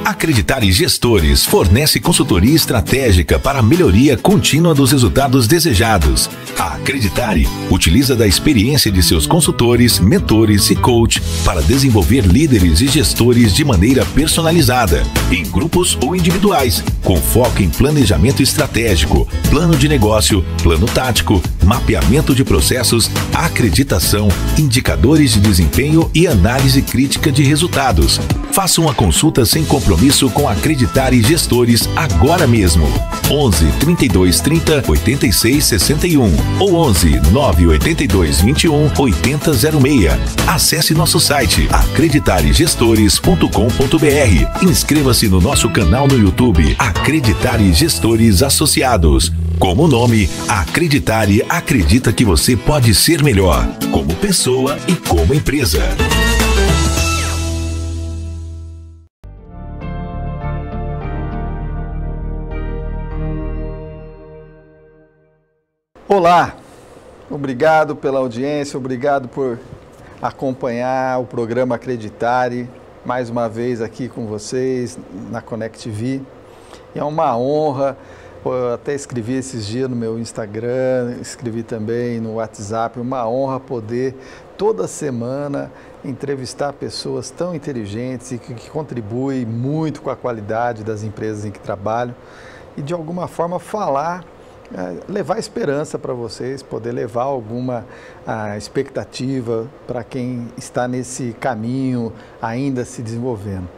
Acreditare Gestores fornece consultoria estratégica para a melhoria contínua dos resultados desejados. A Acreditare utiliza da experiência de seus consultores, mentores e coach para desenvolver líderes e gestores de maneira personalizada, em grupos ou individuais, com foco em planejamento estratégico, plano de negócio, plano tático, mapeamento de processos, acreditação, indicadores de desempenho e análise crítica de resultados. Faça uma consulta sem compromisso com Acreditare Gestores agora mesmo. 11 32 30 86 61 ou 11 982 21 8006. Acesse nosso site acreditaregestores.com.br. Inscreva-se no nosso canal no YouTube Acreditare Gestores Associados. Como nome, Acreditare acredita que você pode ser melhor, como pessoa e como empresa. Olá, obrigado pela audiência, obrigado por acompanhar o programa Acreditare, mais uma vez aqui com vocês na Connect TV. É uma honra, eu até escrevi esses dias no meu Instagram, escrevi também no WhatsApp, uma honra poder toda semana entrevistar pessoas tão inteligentes e que contribuem muito com a qualidade das empresas em que trabalho e de alguma forma falar, levar esperança para vocês, poder levar alguma expectativa para quem está nesse caminho ainda se desenvolvendo.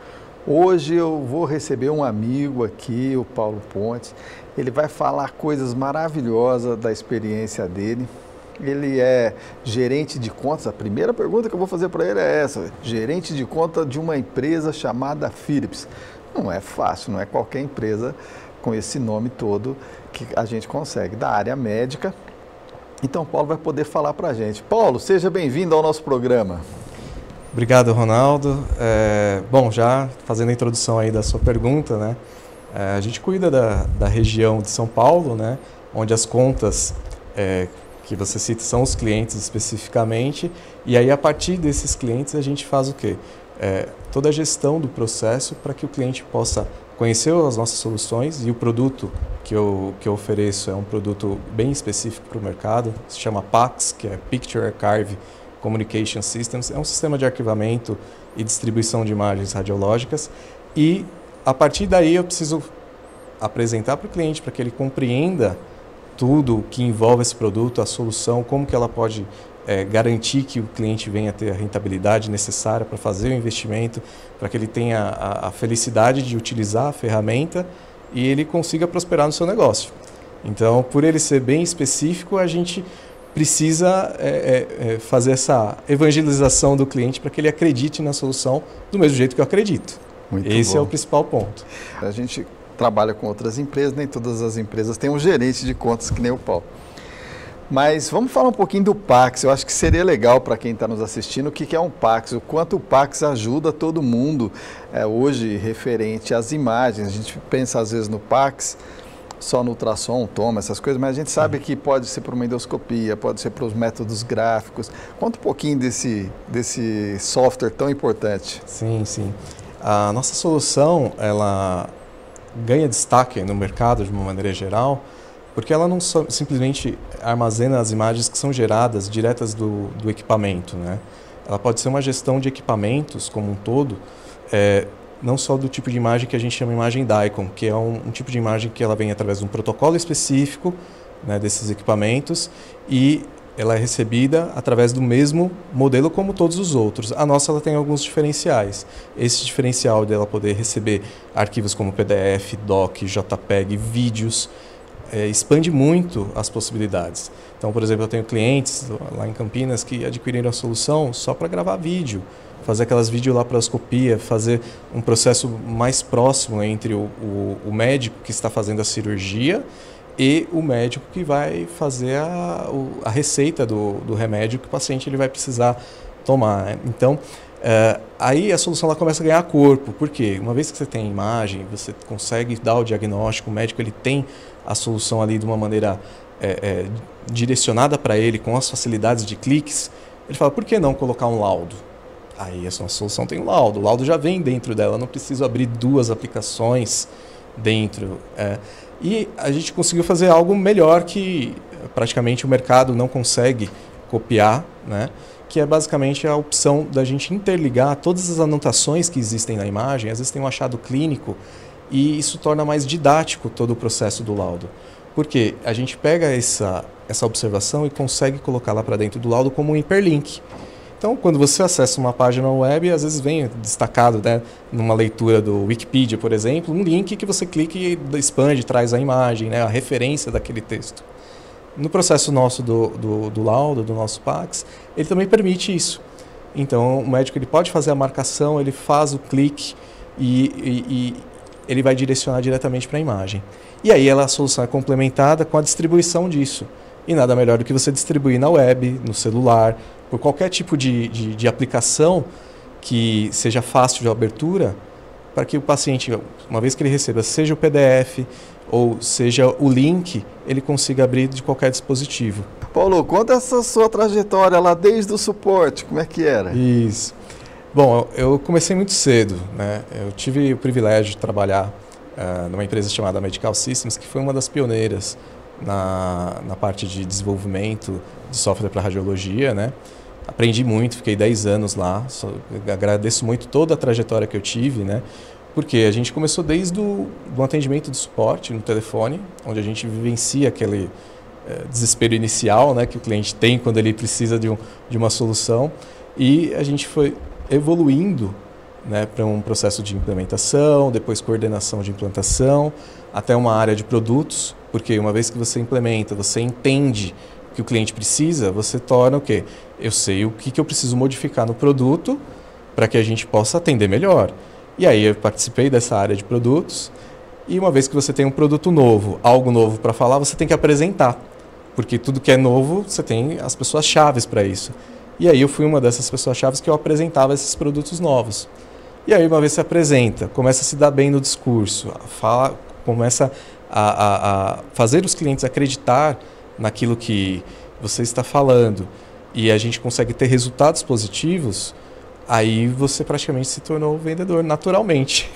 Hoje eu vou receber um amigo aqui, o Paulo Pontes. Ele vai falar coisas maravilhosas da experiência dele. Ele é gerente de contas. A primeira pergunta que eu vou fazer para ele é essa: gerente de conta de uma empresa chamada Philips. Não é fácil, não é qualquer empresa com esse nome todo que a gente consegue, da área médica. Então, Paulo vai poder falar para a gente. Paulo, seja bem-vindo ao nosso programa. Obrigado, Ronaldo. Bom, já fazendo a introdução aí da sua pergunta, né? A gente cuida da região de São Paulo, né? Onde as contas que você cita são os clientes especificamente, e aí a partir desses clientes a gente faz o quê? Toda a gestão do processo para que o cliente possa conhecer as nossas soluções, e o produto que eu ofereço é um produto bem específico para o mercado, se chama PACS, que é Picture Archive Communication Systems, é um sistema de arquivamento e distribuição de imagens radiológicas, e a partir daí eu preciso apresentar para o cliente para que ele compreenda tudo que envolve esse produto, a solução, como que ela pode garantir que o cliente venha a ter a rentabilidade necessária para fazer o investimento, para que ele tenha a felicidade de utilizar a ferramenta e ele consiga prosperar no seu negócio. Então, por ele ser bem específico, a gente precisa fazer essa evangelização do cliente para que ele acredite na solução do mesmo jeito que eu acredito. Esse é o principal ponto. A gente trabalha com outras empresas, nem todas as empresas têm um gerente de contas que nem o Paulo. Mas vamos falar um pouquinho do PACS. Eu acho que seria legal para quem está nos assistindo o que é um PACS, o quanto o PACS ajuda todo mundo hoje referente às imagens. A gente pensa às vezes no PACS só no ultrassom, toma, essas coisas, mas a gente sabe que pode ser para uma endoscopia, pode ser para os métodos gráficos. Conta um pouquinho desse software tão importante. Sim, sim. A nossa solução, ela ganha destaque no mercado de uma maneira geral, porque ela não simplesmente armazena as imagens que são geradas diretas do equipamento, né? Ela pode ser uma gestão de equipamentos como um todo, não só do tipo de imagem que a gente chama imagem DICOM, que é um tipo de imagem que ela vem através de um protocolo específico, né, desses equipamentos, e ela é recebida através do mesmo modelo como todos os outros. A nossa ela tem alguns diferenciais. Esse diferencial dela poder receber arquivos como PDF, DOC, JPEG, vídeos, expande muito as possibilidades. Então, por exemplo, eu tenho clientes lá em Campinas que adquiriram a solução só para gravar vídeo, fazer aquelas videolaparoscopia, fazer um processo mais próximo entre o médico que está fazendo a cirurgia e o médico que vai fazer a receita do remédio que o paciente ele vai precisar tomar. Então, aí a solução ela começa a ganhar corpo. Por quê? Uma vez que você tem a imagem, você consegue dar o diagnóstico, o médico ele tem a solução ali de uma maneira direcionada para ele, com as facilidades de cliques, ele fala, por que não colocar um laudo? Aí a sua solução tem o laudo já vem dentro dela, eu não preciso abrir 2 aplicações dentro. E a gente conseguiu fazer algo melhor que praticamente o mercado não consegue copiar, né? Que é basicamente a opção da gente interligar todas as anotações que existem na imagem. Às vezes tem um achado clínico e isso torna mais didático todo o processo do laudo. Porque a gente pega essa observação e consegue colocá-la para dentro do laudo como um hiperlink. Então, quando você acessa uma página web, às vezes vem destacado, né, numa leitura do Wikipedia, por exemplo, um link que você clica e expande, traz a imagem, né, a referência daquele texto. No processo nosso do laudo, do nosso PACS, ele também permite isso. Então, o médico ele pode fazer a marcação, ele faz o clique e ele vai direcionar diretamente para a imagem. E aí a solução é complementada com a distribuição disso. E nada melhor do que você distribuir na web, no celular, por qualquer tipo de aplicação que seja fácil de abertura, para que o paciente, uma vez que ele receba, seja o PDF ou seja o link, ele consiga abrir de qualquer dispositivo. Paulo, conta essa sua trajetória lá desde o suporte, como é que era? Isso. Bom, eu comecei muito cedo, né? Eu tive o privilégio de trabalhar numa empresa chamada Medical Systems, que foi uma das pioneiras na parte de desenvolvimento de software para radiologia, né? Aprendi muito, fiquei 10 anos lá, agradeço muito toda a trajetória que eu tive, né? Porque a gente começou desde o atendimento de suporte no telefone, onde a gente vivencia aquele desespero inicial, né, que o cliente tem quando ele precisa de uma solução, e a gente foi evoluindo, né, para um processo de implementação, depois coordenação de implantação, até uma área de produtos, porque uma vez que você implementa, você entende o que o cliente precisa, você torna o quê? Eu sei o que eu preciso modificar no produto para que a gente possa atender melhor. E aí eu participei dessa área de produtos, e uma vez que você tem um produto novo, algo novo para falar, você tem que apresentar, porque tudo que é novo, você tem as pessoas chaves para isso. E aí eu fui uma dessas pessoas chaves que eu apresentava esses produtos novos. E aí uma vez você apresenta, começa a se dar bem no discurso, começa a fazer os clientes acreditar naquilo que você está falando, e a gente consegue ter resultados positivos, aí você praticamente se tornou vendedor naturalmente.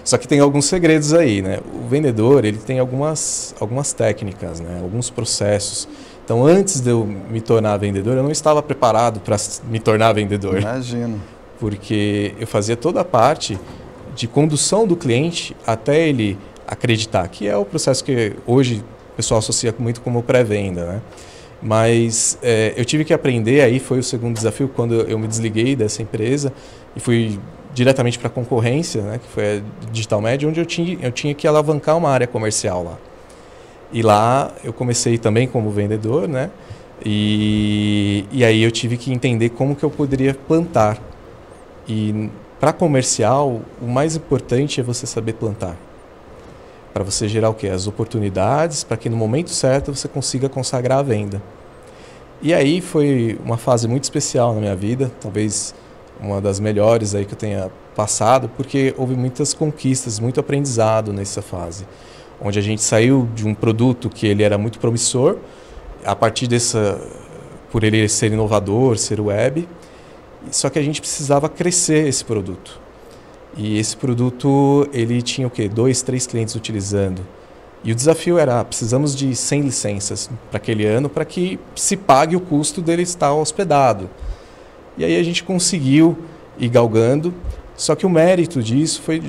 Só que tem alguns segredos aí, né? O vendedor, ele tem algumas técnicas, né? Alguns processos. Então, antes de eu me tornar vendedor, eu não estava preparado para me tornar vendedor. Imagino. Porque eu fazia toda a parte de condução do cliente até ele acreditar, que é o processo que hoje o pessoal associa muito como pré-venda, né? Mas eu tive que aprender, aí foi o segundo desafio, quando eu me desliguei dessa empresa e fui diretamente para a concorrência, né, que foi a Digital Media, onde eu tinha que alavancar uma área comercial lá. E lá eu comecei também como vendedor, né, e aí eu tive que entender como que eu poderia plantar. E para comercial, o mais importante é você saber plantar. Para você gerar o quê? As oportunidades, para que no momento certo você consiga consagrar a venda. E aí foi uma fase muito especial na minha vida, talvez uma das melhores aí que eu tenha passado, porque houve muitas conquistas, muito aprendizado nessa fase, onde a gente saiu de um produto que ele era muito promissor, a partir por ele ser inovador, ser web, só que a gente precisava crescer esse produto. E esse produto, ele tinha o quê? 2, 3 clientes utilizando. E o desafio era, precisamos de 100 licenças para aquele ano para que se pague o custo dele estar hospedado. E aí a gente conseguiu ir galgando, só que o mérito disso foi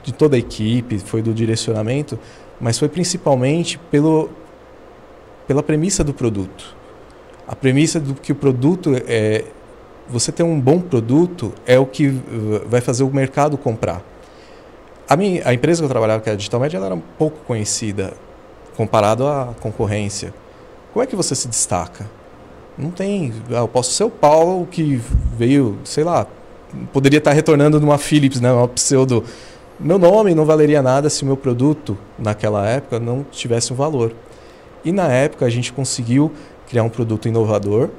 de toda a equipe, foi do direcionamento, mas foi principalmente pela premissa do produto. A premissa do que o produto é... Você ter um bom produto é o que vai fazer o mercado comprar. A empresa que eu trabalhava, que era a Digital Media, ela era um pouco conhecida comparado à concorrência. Como é que você se destaca? Não tem... Eu posso ser o Paulo que veio, sei lá, poderia estar retornando numa Philips, né, uma pseudo... Meu nome não valeria nada se o meu produto, naquela época, não tivesse um valor. E na época a gente conseguiu criar um produto inovador,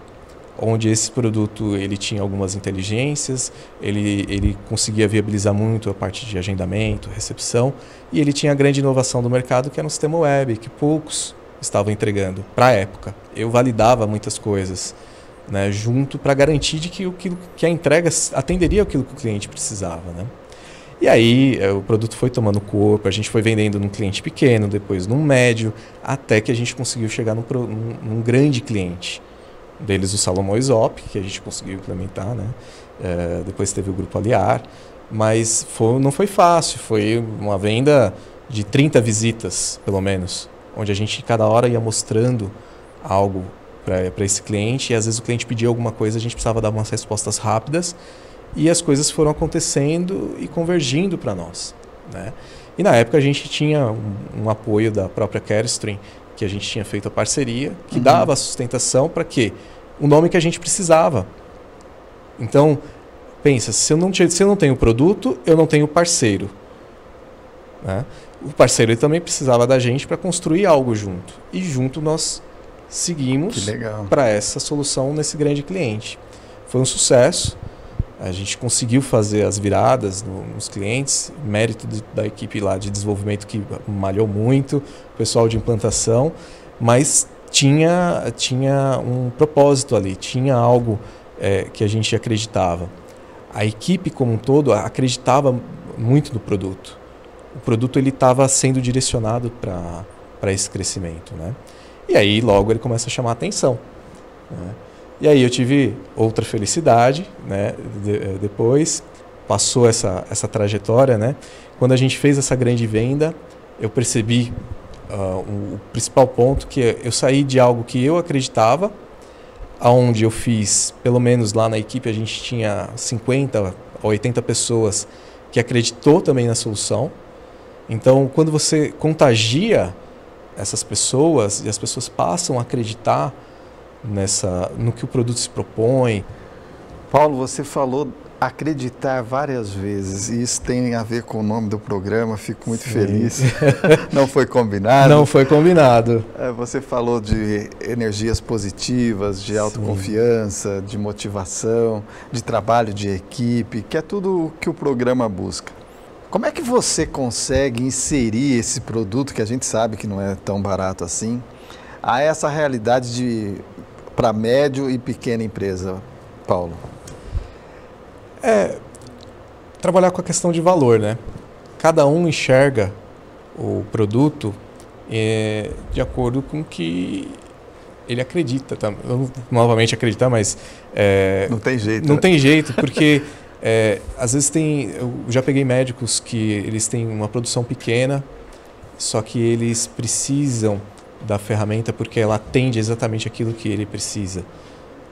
onde esse produto ele tinha algumas inteligências, ele conseguia viabilizar muito a parte de agendamento, recepção, e ele tinha a grande inovação do mercado, que era um sistema web, que poucos estavam entregando para a época. Eu validava muitas coisas, né, junto para garantir de que a entrega atenderia aquilo que o cliente precisava, né? E aí o produto foi tomando corpo, a gente foi vendendo num cliente pequeno, depois num médio, até que a gente conseguiu chegar num grande cliente. Deles o Salomão Isop, que a gente conseguiu implementar, né? Depois teve o Grupo Aliar, mas não foi fácil, foi uma venda de 30 visitas, pelo menos, onde a gente cada hora ia mostrando algo para esse cliente, e às vezes o cliente pedia alguma coisa, a gente precisava dar umas respostas rápidas, e as coisas foram acontecendo e convergindo para nós, né? E na época a gente tinha um apoio da própria Carestream, que a gente tinha feito a parceria, que dava a sustentação para quê? O nome que a gente precisava. Então, pensa, se eu não tenho produto, eu não tenho parceiro, né? O parceiro ele também precisava da gente para construir algo junto. E junto nós seguimos para essa solução nesse grande cliente. Foi um sucesso. A gente conseguiu fazer as viradas nos clientes, mérito da equipe lá de desenvolvimento que malhou muito, o pessoal de implantação, mas tinha um propósito ali, tinha algo que a gente acreditava. A equipe como um todo acreditava muito no produto. O produto ele estava sendo direcionado para esse crescimento, né? E aí logo ele começa a chamar a atenção, né? E aí eu tive outra felicidade, né? Depois passou essa trajetória, né? Quando a gente fez essa grande venda, eu percebi o principal ponto, que eu saí de algo que eu acreditava, aonde eu fiz, pelo menos lá na equipe a gente tinha 50 ou 80 pessoas que acreditou também na solução. Então, quando você contagia essas pessoas e as pessoas passam a acreditar no que o produto se propõe. Paulo, você falou acreditar várias vezes, e isso tem a ver com o nome do programa, fico muito feliz. Não foi combinado? Não foi combinado. Você falou de energias positivas, de autoconfiança, de motivação, de trabalho de equipe, que é tudo o que o programa busca. Como é que você consegue inserir esse produto, que a gente sabe que não é tão barato assim, a essa realidade para médio e pequena empresa, Paulo? Trabalhar com a questão de valor, né? Cada um enxerga o produto de acordo com o que ele acredita. Tá? Eu, novamente acreditar, mas... não tem jeito. Não tem jeito, porque às vezes eu já peguei médicos que eles têm uma produção pequena, só que eles precisam da ferramenta porque ela atende exatamente aquilo que ele precisa,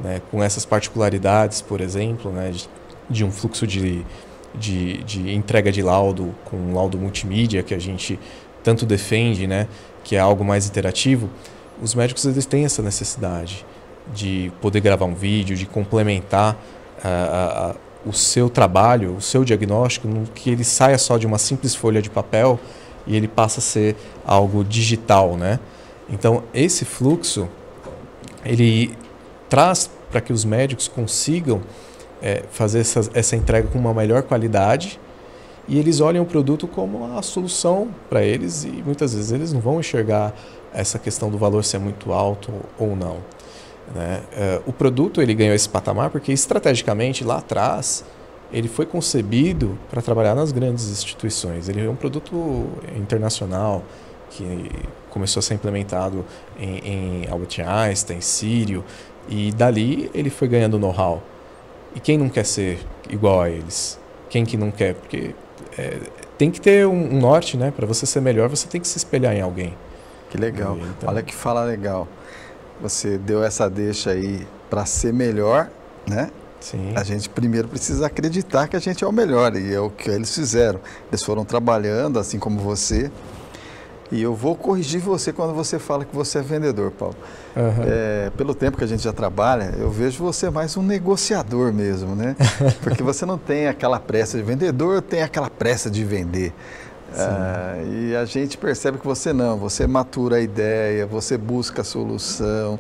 né? Com essas particularidades, por exemplo, né? de um fluxo de entrega de laudo com um laudo multimídia que a gente tanto defende, né? Que é algo mais interativo. Os médicos eles têm essa necessidade de poder gravar um vídeo, de complementar o seu trabalho, o seu diagnóstico, que ele saia só de uma simples folha de papel e ele passa a ser algo digital, né? Então, esse fluxo, ele traz para que os médicos consigam fazer essa entrega com uma melhor qualidade, e eles olham o produto como a solução para eles, e muitas vezes eles não vão enxergar essa questão do valor se é muito alto ou não, né? O produto ele ganhou esse patamar porque estrategicamente lá atrás ele foi concebido para trabalhar nas grandes instituições. Ele é um produto internacional que começou a ser implementado em Albert Einstein, Sírio, e dali ele foi ganhando know-how. E quem não quer ser igual a eles? Quem que não quer? Porque tem que ter um norte, né? Para você ser melhor, você tem que se espelhar em alguém. Que legal. Então... Olha que fala legal. Você deu essa deixa aí para ser melhor, né? Sim. A gente primeiro precisa acreditar que a gente é o melhor, e é o que eles fizeram. Eles foram trabalhando, assim como você. E eu vou corrigir você quando você fala que você é vendedor, Paulo. Uhum. Pelo tempo que a gente já trabalha, eu vejo você mais um negociador mesmo, né? Porque você não tem aquela pressa de vendedor, tem aquela pressa de vender. E a gente percebe que você não, você matura a ideia, você busca a solução,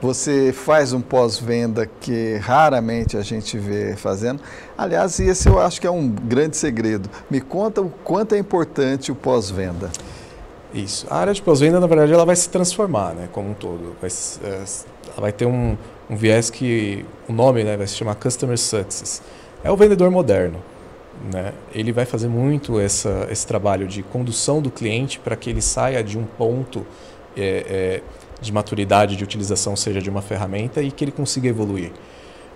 você faz um pós-venda que raramente a gente vê fazendo. Aliás, esse eu acho que é um grande segredo. Me conta o quanto é importante o pós-venda. Isso. A área de pós-venda, na verdade, ela vai se transformar, né, como um todo. Ela vai ter um um viés que o nome, né, vai se chamar Customer Success. É o vendedor moderno, né? Ele vai fazer muito esse trabalho de condução do cliente para que ele saia de um ponto de maturidade de utilização, seja de uma ferramenta, e que ele consiga evoluir.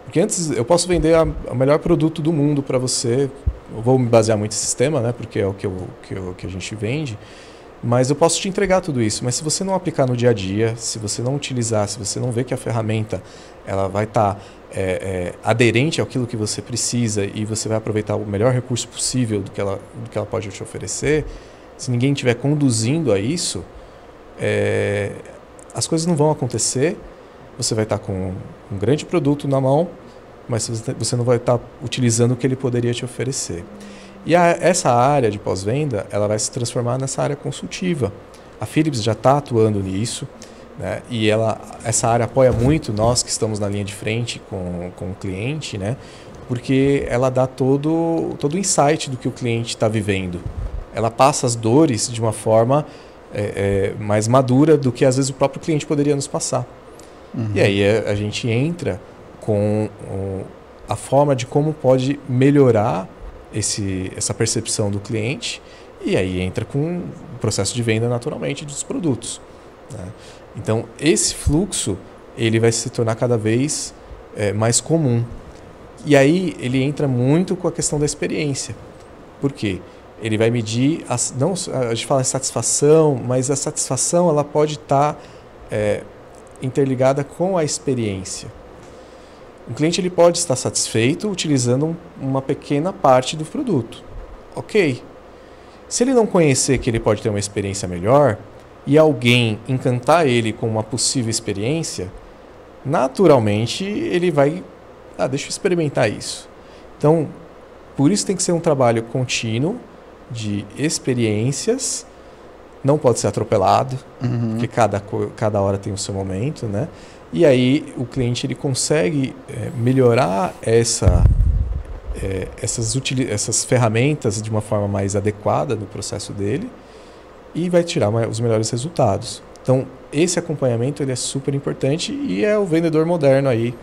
Porque antes eu posso vender o melhor produto do mundo para você, eu vou me basear muito em sistema, né, porque é o que a gente vende, mas eu posso te entregar tudo isso. Mas se você não aplicar no dia a dia, se você não utilizar, se você não ver que a ferramenta ela vai estar aderente àquilo que você precisa e você vai aproveitar o melhor recurso possível do que ela pode te oferecer, se ninguém estiver conduzindo a isso, as coisas não vão acontecer. Você vai estar com um grande produto na mão, mas você não vai estar utilizando o que ele poderia te oferecer. E essa área de pós-venda, ela vai se transformar nessa área consultiva. A Philips já está atuando nisso, né? E essa área apoia muito nós que estamos na linha de frente com o cliente, né? Porque ela dá todo o insight do que o cliente está vivendo. Ela passa as dores de uma forma mais madura do que às vezes o próprio cliente poderia nos passar. Uhum. E aí a gente entra com a forma de como pode melhorar essa percepção do cliente, e aí entra com o processo de venda naturalmente dos produtos, né? Então esse fluxo ele vai se tornar cada vez mais comum, e aí ele entra muito com a questão da experiência. Por quê? Ele vai medir, não, a gente fala em satisfação, mas a satisfação ela pode estar interligada com a experiência. O cliente ele pode estar satisfeito utilizando uma pequena parte do produto. Ok. Se ele não conhecer que ele pode ter uma experiência melhor e alguém encantar ele com uma possível experiência, naturalmente ele vai, deixa eu experimentar isso. Então, por isso tem que ser um trabalho contínuo de experiências. Não pode ser atropelado, porque cada hora tem o seu momento, né? E aí o cliente ele consegue melhorar essas ferramentas de uma forma mais adequada no processo dele e vai tirar os melhores resultados. Então, esse acompanhamento ele é super importante e é o vendedor moderno aí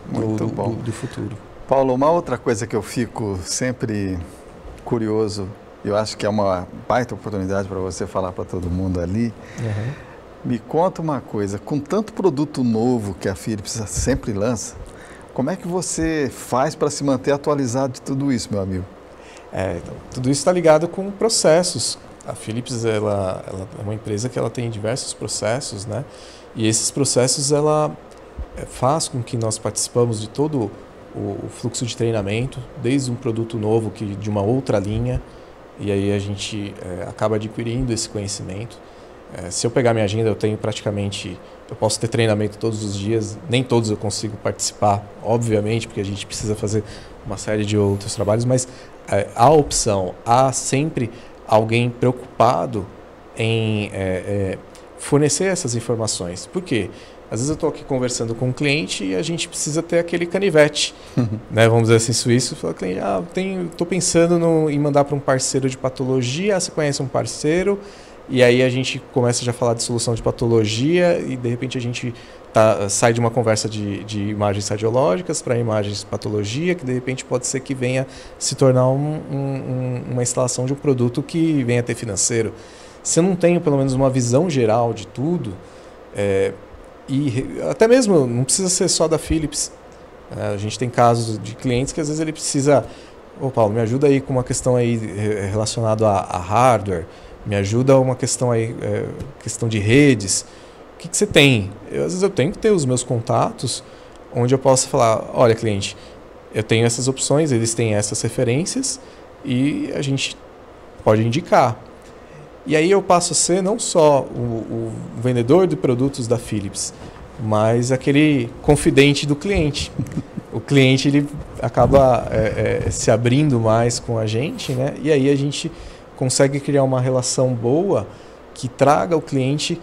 do futuro. Paulo, uma outra coisa que eu fico sempre curioso, eu acho que é uma baita oportunidade para você falar para todo mundo ali. Uhum. Me conta uma coisa, com tanto produto novo que a Philips sempre lança, como é que você faz para se manter atualizado de tudo isso, meu amigo? Então, tudo isso está ligado com processos. A Philips ela é uma empresa que ela tem diversos processos, né? E esses processos ela faz com que nós participamos de todo o fluxo de treinamento, desde um produto novo de uma outra linha, e aí a gente acaba adquirindo esse conhecimento. Se eu pegar minha agenda, eu posso ter treinamento todos os dias, nem todos eu consigo participar, obviamente, porque a gente precisa fazer uma série de outros trabalhos, mas há opção, há sempre alguém preocupado em fornecer essas informações. Por quê? Às vezes eu estou aqui conversando com um cliente e a gente precisa ter aquele canivete, né? Vamos dizer assim, suíço. Fala, cliente, estou pensando em mandar para um parceiro de patologia, você conhece um parceiro? E aí a gente começa já a falar de solução de patologia e de repente a gente sai de uma conversa de imagens radiológicas para imagens de patologia, que de repente pode ser que venha se tornar uma instalação de um produto que venha a ter financeiro. Se eu não tenho pelo menos uma visão geral de tudo, e até mesmo não precisa ser só da Philips, a gente tem casos de clientes que às vezes ele precisa, Paulo, me ajuda aí com uma questão aí relacionada a hardware, me ajuda uma questão aí, questão de redes. O que você tem? Às vezes eu tenho que ter os meus contatos onde eu possa falar, olha cliente, eu tenho essas opções, eles têm essas referências e a gente pode indicar. E aí eu passo a ser não só o vendedor de produtos da Philips, mas aquele confidente do cliente. O cliente ele acaba se abrindo mais com a gente, né? E aí a gente consegue criar uma relação boa que traga o cliente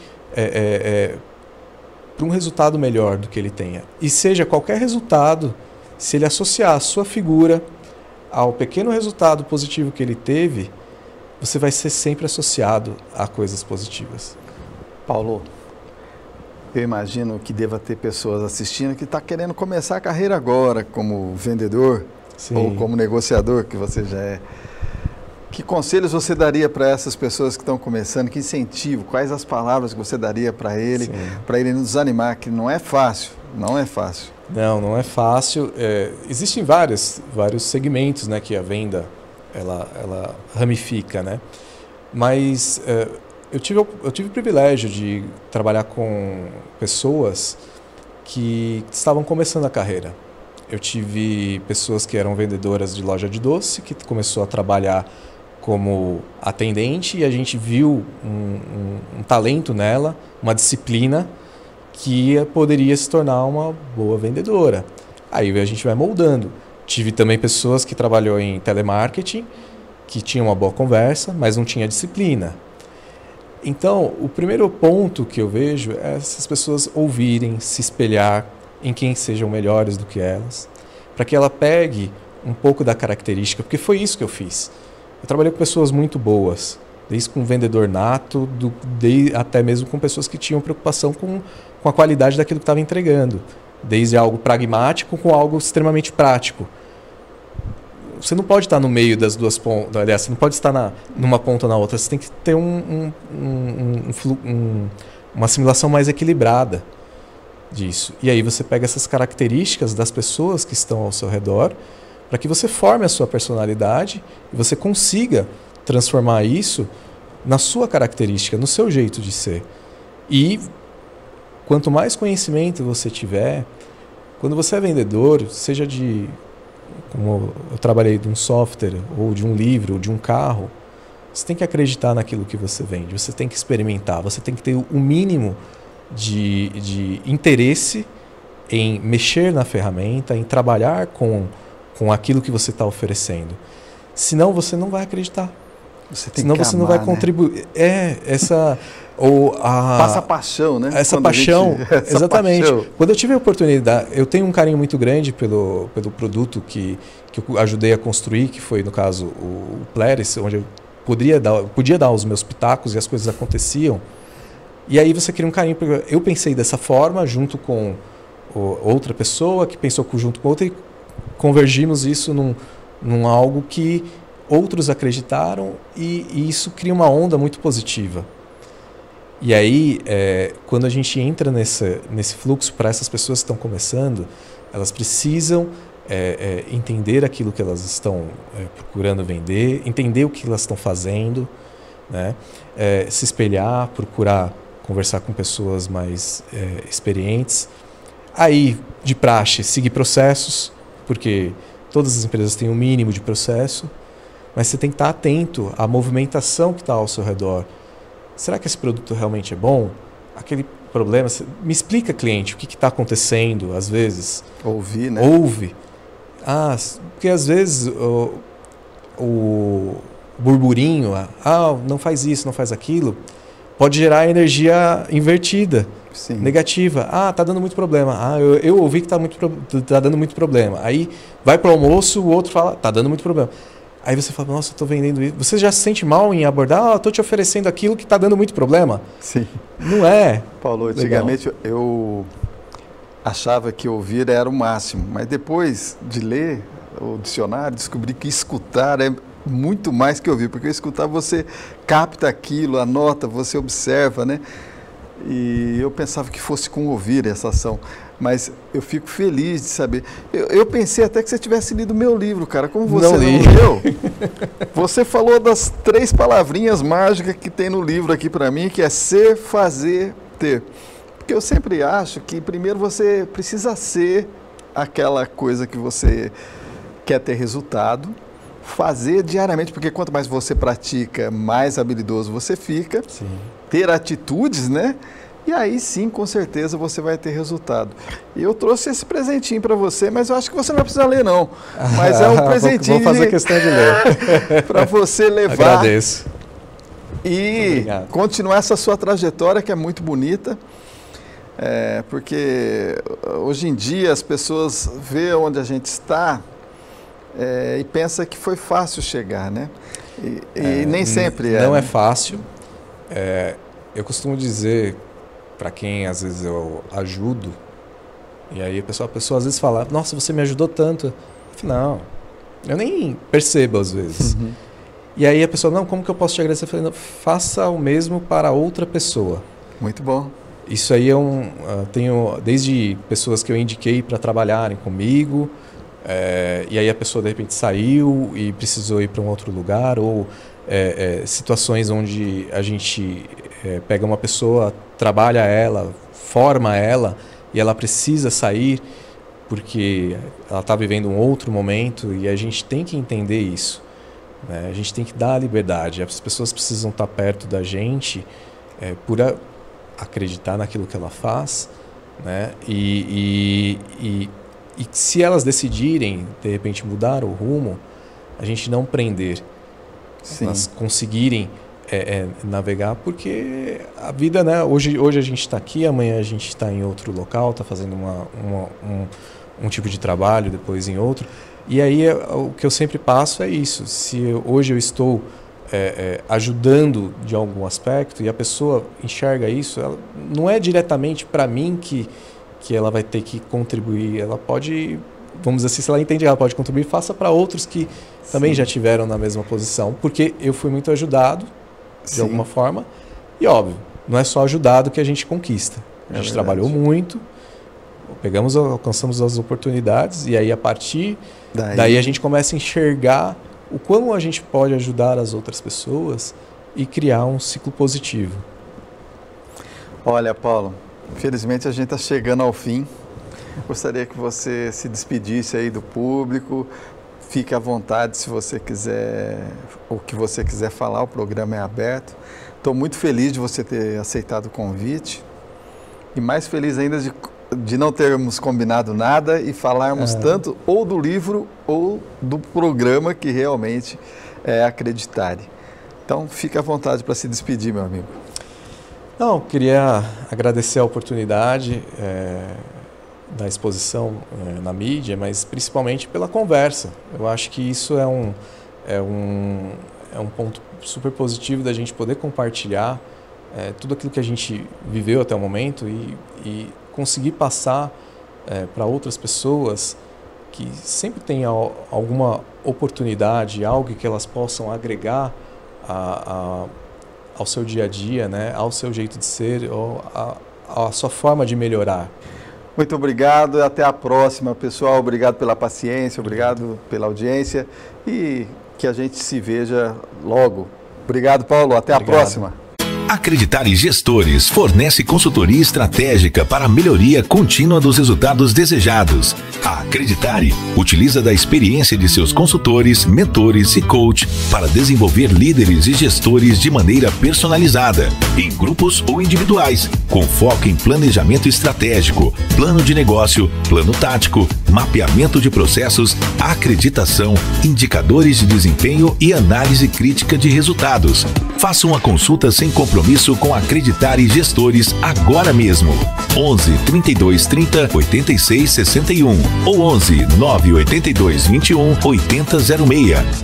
para um resultado melhor do que ele tenha. E seja qualquer resultado, se ele associar a sua figura ao pequeno resultado positivo que ele teve, você vai ser sempre associado a coisas positivas. Paulo, Eu imagino que deva ter pessoas assistindo que está querendo começar a carreira agora como vendedor. Sim. Ou como negociador, que você já é. Que conselhos você daria para essas pessoas que estão começando? Que incentivo? Quais as palavras que você daria para ele não desanimar? Que não é fácil, não é fácil. Não é fácil. Existem vários segmentos, né, que a venda ela ramifica, né? Mas eu tive o privilégio de trabalhar com pessoas que estavam começando a carreira. Eu tive pessoas que eram vendedoras de loja de doce, que começou a trabalhar como atendente e a gente viu um talento nela, uma disciplina que poderia se tornar uma boa vendedora. Aí a gente vai moldando. Tive também pessoas que trabalhou em telemarketing, que tinham uma boa conversa, mas não tinha disciplina. Então, o primeiro ponto que eu vejo é essas pessoas ouvirem, se espelhar em quem sejam melhores do que elas, para que ela pegue um pouco da característica, porque foi isso que eu fiz. Eu trabalhei com pessoas muito boas, desde com um vendedor nato, até mesmo com pessoas que tinham preocupação com a qualidade daquilo que estava entregando, desde algo pragmático com algo extremamente prático. Você não pode estar no meio das duas pontas, aliás, você não pode estar numa ponta ou na outra, você tem que ter uma assimilação mais equilibrada disso. E aí você pega essas características das pessoas que estão ao seu redor, para que você forme a sua personalidade e você consiga transformar isso na sua característica, no seu jeito de ser. E quanto mais conhecimento você tiver, quando você é vendedor, seja como eu trabalhei de um software, ou de um livro, ou de um carro, você tem que acreditar naquilo que você vende, você tem que experimentar, você tem que ter o mínimo de interesse em mexer na ferramenta, em trabalhar com aquilo que você está oferecendo. Senão você não vai acreditar. Senão você não vai contribuir. Né? Passa a paixão, né? Essa paixão, exatamente. Paixão. Quando eu tive a oportunidade, eu tenho um carinho muito grande pelo produto que eu ajudei a construir, que foi, no caso, o Pleris, onde eu podia dar os meus pitacos e as coisas aconteciam. E aí você cria um carinho. Eu pensei dessa forma, junto com outra pessoa, que pensou junto com outra, e convergimos isso num algo que outros acreditaram, e isso cria uma onda muito positiva. E aí, quando a gente entra nesse fluxo, para essas pessoas que estão começando, elas precisam entender aquilo que elas estão procurando vender, entender o que elas estão fazendo, né? Se espelhar, procurar conversar com pessoas mais experientes. Aí, de praxe, seguir processos, porque todas as empresas têm um mínimo de processo, mas você tem que estar atento à movimentação que está ao seu redor. Será que esse produto realmente é bom? Aquele problema... Me explica, cliente, o que está acontecendo, às vezes. Ouvir, né? Ouve. Porque às vezes o burburinho, não faz isso, não faz aquilo, pode gerar energia invertida. Sim. Negativa. Tá dando muito problema. Eu ouvi que tá dando muito problema. Aí vai para o almoço, o outro fala, tá dando muito problema. Aí você fala, nossa, eu estou vendendo isso. Você já se sente mal em abordar? Estou te oferecendo aquilo que está dando muito problema? Sim. Não é. Paulo, antigamente eu achava que ouvir era o máximo, mas depois de ler o dicionário, descobri que escutar é muito mais que ouvir, porque escutar você capta aquilo, anota, você observa, né? E eu pensava que fosse com ouvir essa ação, mas eu fico feliz de saber. Eu pensei até que você tivesse lido meu livro, cara. Como você não leu, você falou das 3 palavrinhas mágicas que tem no livro aqui para mim, que é ser, fazer, ter. Porque eu sempre acho que primeiro você precisa ser aquela coisa que você quer ter resultado, fazer diariamente, porque quanto mais você pratica, mais habilidoso você fica. Sim. Ter atitudes, né? E aí sim, com certeza, você vai ter resultado. E eu trouxe esse presentinho para você, mas eu acho que você não vai precisar ler, não. Mas é um presentinho... Vou fazer questão de ler. Para você levar. Agradeço. E continuar essa sua trajetória, que é muito bonita. Porque hoje em dia as pessoas veem onde a gente está e pensam que foi fácil chegar, né? E nem sempre é. Não é fácil. Eu costumo dizer para quem às vezes eu ajudo, e aí a pessoa às vezes fala, nossa, você me ajudou tanto. Eu falo, não, eu nem percebo às vezes. E aí a pessoa, não, como que eu posso te agradecer? Eu falei, não, faça o mesmo para outra pessoa. Muito bom. Isso aí tenho desde pessoas que eu indiquei para trabalharem comigo, e aí a pessoa de repente saiu e precisou ir para um outro lugar, ou situações onde a gente pega uma pessoa, trabalha ela, forma ela, e ela precisa sair porque ela está vivendo um outro momento, e a gente tem que entender isso, né? A gente tem que dar a liberdade. As pessoas precisam estar perto da gente por acreditar naquilo que ela faz, né? E se elas decidirem, de repente, mudar o rumo, a gente não prender. Sim. Elas conseguirem navegar, porque a vida, né? Hoje a gente está aqui, amanhã a gente está em outro local, está fazendo um tipo de trabalho, depois em outro. E aí o que eu sempre passo é isso. Se hoje eu estou ajudando de algum aspecto e a pessoa enxerga isso, ela, não é diretamente para mim que ela vai ter que contribuir. Ela pode, vamos dizer assim, se ela entende que ela pode contribuir, faça para outros que também já tiveram na mesma posição, porque eu fui muito ajudado de alguma forma, e óbvio, não é só ajudado que a gente conquista. A gente trabalhou muito, alcançamos as oportunidades, e aí a partir daí a gente começa a enxergar o como a gente pode ajudar as outras pessoas e criar um ciclo positivo. Olha, Paulo, infelizmente a gente está chegando ao fim. Gostaria que você se despedisse aí do público. Fique à vontade se você quiser, o que você quiser falar, o programa é aberto. Estou muito feliz de você ter aceitado o convite e mais feliz ainda de não termos combinado nada e falarmos tanto ou do livro ou do programa que realmente é Acreditare. Então, fique à vontade para se despedir, meu amigo. Não, queria agradecer a oportunidade da exposição na mídia, mas principalmente pela conversa. Eu acho que isso é um ponto super positivo da gente poder compartilhar tudo aquilo que a gente viveu até o momento e conseguir passar para outras pessoas que sempre têm alguma oportunidade, algo que elas possam agregar ao seu dia a dia, né? Ao seu jeito de ser, ou à sua forma de melhorar. Muito obrigado e até a próxima, pessoal. Obrigado pela paciência, obrigado pela audiência e que a gente se veja logo. Obrigado, Paulo. Até a próxima. Acreditare Gestores fornece consultoria estratégica para a melhoria contínua dos resultados desejados. A Acreditare utiliza da experiência de seus consultores, mentores e coach para desenvolver líderes e gestores de maneira personalizada, em grupos ou individuais, com foco em planejamento estratégico, plano de negócio, plano tático, mapeamento de processos, acreditação, indicadores de desempenho e análise crítica de resultados. Faça uma consulta sem compromisso com Acreditare Gestores agora mesmo. 11 32 30 86 61 ou 11 982 21 80 06.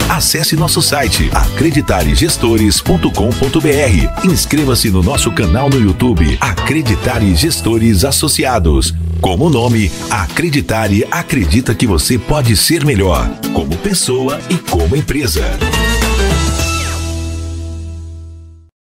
Acesse nosso site acreditaregestores.com.br. Inscreva-se no nosso canal no YouTube Acreditare Gestores Associados. Como nome, Acreditare acredita que você pode ser melhor como pessoa e como empresa.